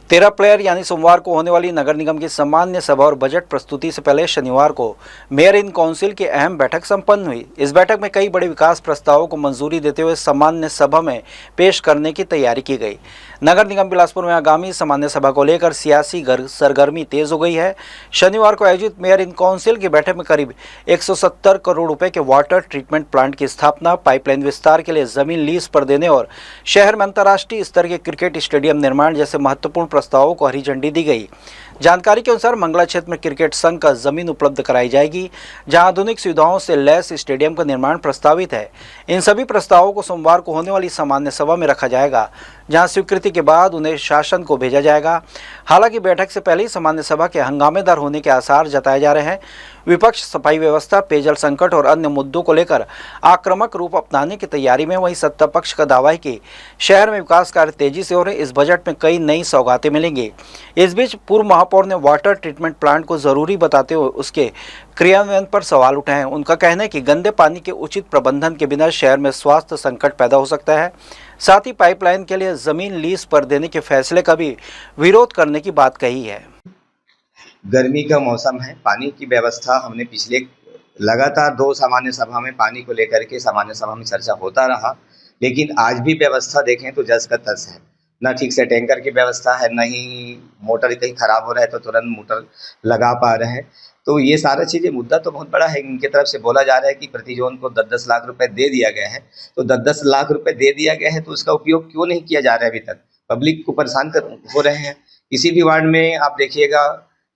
13 अप्रैल यानी सोमवार को होने वाली नगर निगम की सामान्य सभा और बजट प्रस्तुति से पहले शनिवार को मेयर इन काउंसिल की अहम बैठक संपन्न हुई। इस बैठक में कई बड़े विकास प्रस्तावों को मंजूरी देते हुए सामान्य सभा में पेश करने की तैयारी की गई। नगर निगम बिलासपुर में आगामी सामान्य सभा को लेकर सियासी सरगर्मी तेज हो गई है। शनिवार को आयोजित मेयर इन काउंसिल की बैठक में करीब 170 करोड़ रुपए के वाटर ट्रीटमेंट प्लांट की स्थापना, पाइपलाइन विस्तार के लिए जमीन लीज पर देने और शहर में अंतर्राष्ट्रीय स्तर के क्रिकेट स्टेडियम निर्माण जैसे महत्वपूर्ण प्रस्तावों को हरी झंडी दी गई। जानकारी के अनुसार मंगला क्षेत्र में क्रिकेट संघ का जमीन उपलब्ध कराई जाएगी, जहां आधुनिक सुविधाओं से लैस स्टेडियम का निर्माण प्रस्तावित है। इन सभी प्रस्तावों को सोमवार को होने वाली सामान्य सभा में रखा जाएगा, जहां स्वीकृति के बाद उन्हें शासन को भेजा जाएगा। हालांकि बैठक से पहले ही सामान्य सभा के हंगामेदार होने के आसार जताए जा रहे हैं। विपक्ष सफाई व्यवस्था, पेयजल संकट और अन्य मुद्दों को लेकर आक्रामक रूप अपनाने की तैयारी में। वहीं सत्ता पक्ष का दावा है कि शहर में विकास कार्य तेजी से हो रहे, इस बजट में कई नई सौगातें मिलेंगी। इस बीच पूर्व महापौर ने वाटर ट्रीटमेंट प्लांट को जरूरी बताते हुए उसके क्रियान्वयन पर सवाल उठाए हैं। उनका कहना है कि गंदे पानी के उचित प्रबंधन के बिना शहर में स्वास्थ्य संकट पैदा हो सकता है। साथ ही पाइपलाइन के लिए जमीन लीज पर देने के फैसले का भी विरोध करने की बात कही है। गर्मी का मौसम है, पानी की व्यवस्था हमने पिछले लगातार 2 सामान्य सभा में पानी को लेकर के सामान्य सभा में चर्चा होता रहा, लेकिन आज भी व्यवस्था देखें तो जस का तस है। न ठीक से टैंकर की व्यवस्था है, न ही मोटर कहीं खराब हो रहा है तो तुरंत मोटर लगा पा रहे हैं। तो ये सारा चीज़ें, मुद्दा तो बहुत बड़ा है। इनकी तरफ से बोला जा रहा है कि प्रति जोन को 10-10 लाख रुपए दे दिया गया है। तो 10-10 लाख रुपए दे दिया गया है तो उसका उपयोग क्यों नहीं किया जा रहा है अभी तक? पब्लिक को परेशान हो रहे हैं। किसी भी वार्ड में आप देखिएगा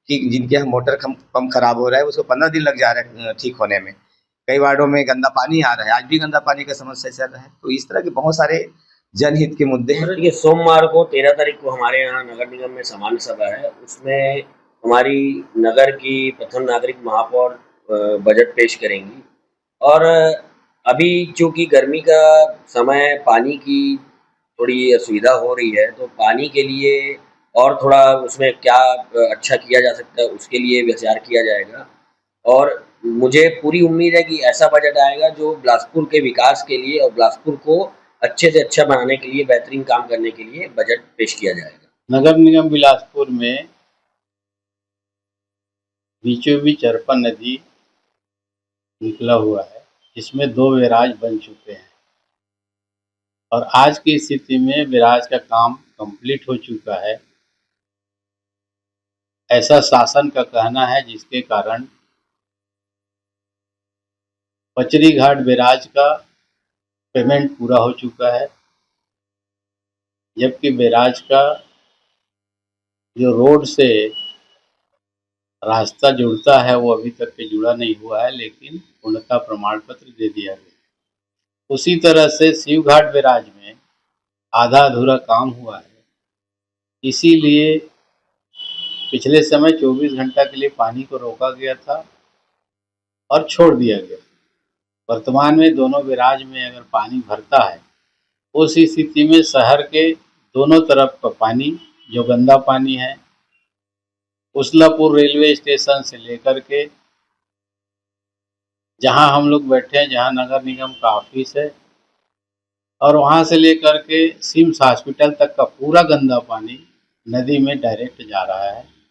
कि जिनके यहाँ मोटर पंप खराब हो रहा है उसको 15 दिन लग जा रहा है ठीक होने में। कई वार्डों में गंदा पानी आ रहा है, आज भी गंदा पानी का समस्या चल रहा है। तो इस तरह के बहुत सारे जनहित के मुद्दे हैं। देखिए, सोमवार को 13 तारीख को हमारे यहाँ नगर निगम में सामान्य सभा है। उसमें हमारी नगर की प्रथम नागरिक महापौर बजट पेश करेंगी। और अभी चूँकि गर्मी का समय है, पानी की थोड़ी असुविधा हो रही है, तो पानी के लिए और थोड़ा उसमें क्या अच्छा किया जा सकता है उसके लिए विचार किया जाएगा। और मुझे पूरी उम्मीद है कि ऐसा बजट आएगा जो बिलासपुर के विकास के लिए और बिलासपुर को अच्छे से अच्छा बनाने के लिए, बेहतरीन काम करने के लिए बजट पेश किया जाएगा। नगर निगम बिलासपुर में बीचों बीच अरपन नदी निकला हुआ है, इसमें 2 बैराज बन चुके हैं और आज की स्थिति में बैराज का काम कंप्लीट हो चुका है, ऐसा शासन का कहना है। जिसके कारण पचरी घाट बैराज का पेमेंट पूरा हो चुका है, जबकि बैराज का जो रोड से रास्ता जुड़ता है वो अभी तक के जुड़ा नहीं हुआ है, लेकिन पूर्णता प्रमाण पत्र दे दिया गया। उसी तरह से शिव घाट बैराज में आधा अधूरा काम हुआ है, इसीलिए पिछले समय 24 घंटा के लिए पानी को रोका गया था और छोड़ दिया गया। वर्तमान में दोनों बैराज में अगर पानी भरता है, उस स्थिति में शहर के दोनों तरफ का पानी, जो गंदा पानी है, उसलापुर रेलवे स्टेशन से लेकर के जहां हम लोग बैठे हैं, जहां नगर निगम का ऑफिस है, और वहां से लेकर के सिम्स हॉस्पिटल तक का पूरा गंदा पानी नदी में डायरेक्ट जा रहा है।